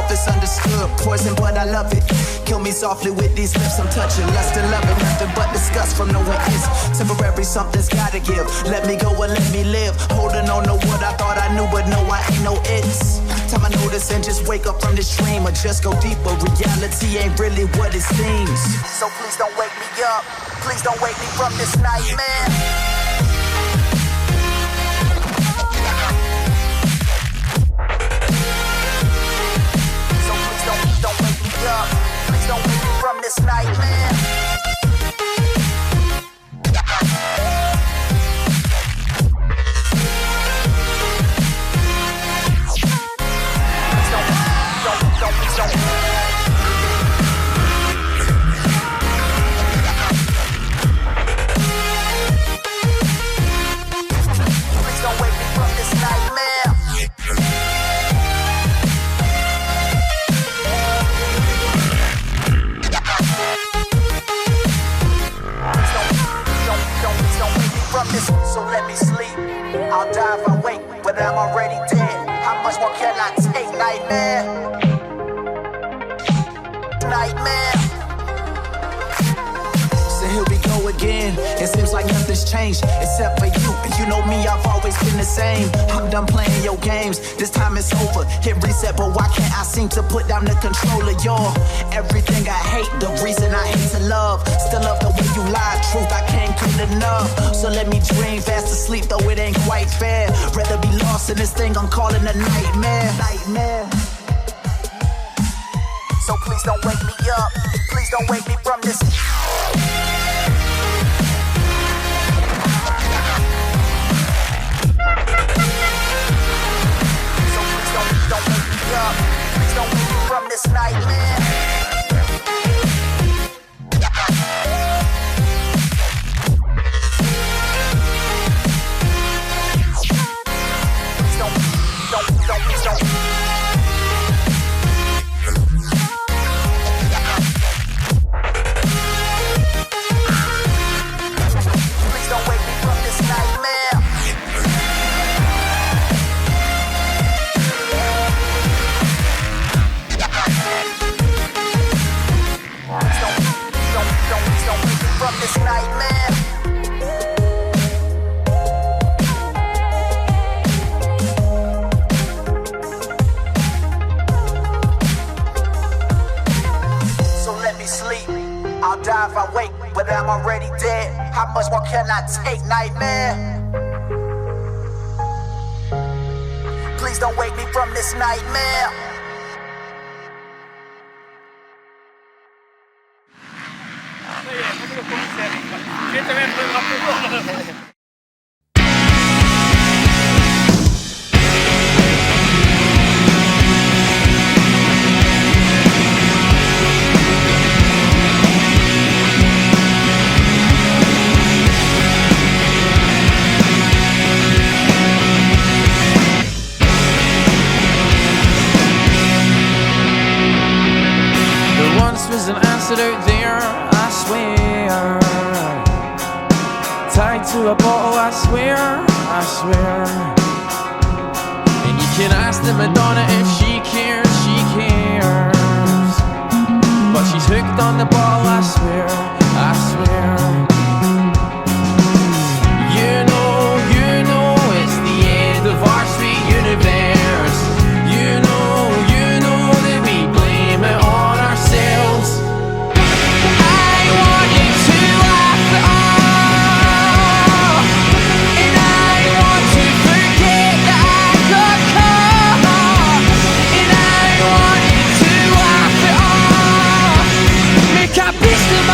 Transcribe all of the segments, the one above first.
if it's understood. Poison, but I love it. Kill me softly with these lips I'm touching. Lust and love it, nothing but disgust from knowing it's temporary, something's gotta give. Let me go and let me live. Holding on to what I thought I knew, but no, I ain't no it's. Time I notice and just wake up from this dream, or just go deeper. Reality ain't really what it seems. So please don't wake me up. Please don't wake me from this nightmare. So please don't wake me up. Please don't wake me from this nightmare. So let me sleep. I'll die if I wake, but I'm already dead. How much more can I take? Nightmare. Nightmare. So here we go again. It seems like nothing's changed except for you. And you know me, I've always been the same. I'm done playing your games. This time it's over. Hit reset, but why can't I seem to put down the controller? You're everything I hate, the reason I hate to love. Still love the way you lie, truth I can't get enough. So let me dream fast asleep, though it ain't quite fair. Rather be lost in this thing I'm calling a nightmare. Nightmare. So please don't wake me up. Please don't wake me from this. Don't wake me up. Please don't wake me from this nightmare. Please don't. Please don't wake me from this nightmare. From this nightmare. So let me sleep. I'll die if I wake, but I'm already dead. How much more can I take? Nightmare. Please don't wake me from this nightmare. There once was an acid out there, I swear. Tied to a bottle, I swear, I swear. And you can ask the Madonna if she cares, she cares. But she's hooked on the bottle, I swear, I swear. You know, it's the end of our sweet universe. You know that we blame it on ourselves. I want you to laugh it off, and I want to forget that I got caught. And I want you to laugh it off, make a beast of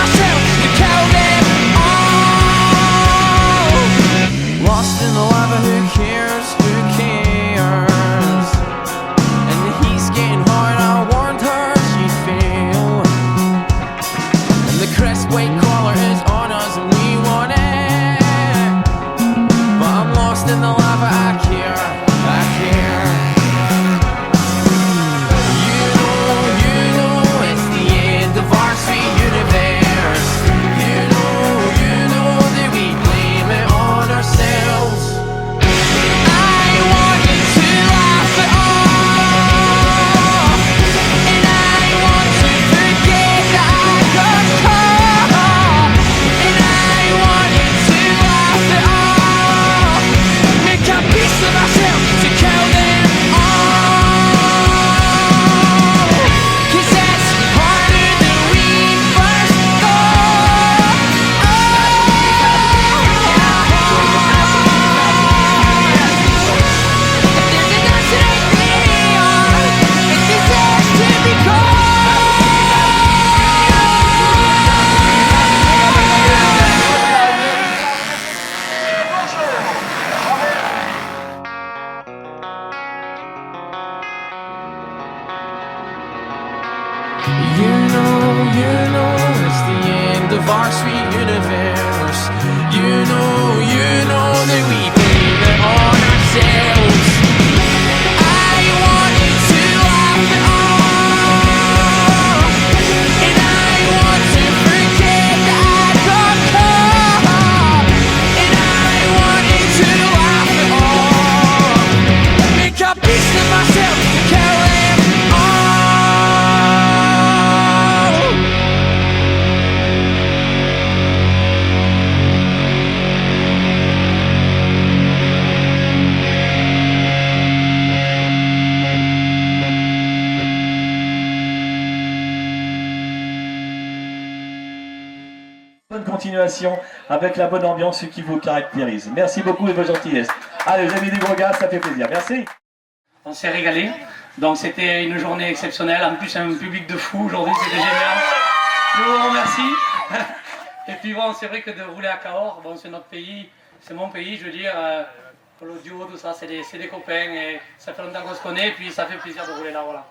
You know it's the end of our sweet universe. You know that we blame it on ourselves. I wanted to laugh it off, and I want to forget that I got caught, and I wanted to laugh it off, make a piece of myself to carry on. Bonne continuation avec la bonne ambiance qui vous caractérise. Merci beaucoup et vos gentillesses. Allez, vous avez mis des gros gars, ça fait plaisir. Merci. On s'est régalé, donc c'était une journée exceptionnelle, en plus un public de fou aujourd'hui, c'était génial. Je vous remercie. Et puis bon, c'est vrai que de rouler à Cahors, bon, c'est notre pays, c'est mon pays, je veux dire, pour l'audio, tout ça, c'est des copains et ça fait longtemps qu'on se connaît et puis ça fait plaisir de rouler là, voilà.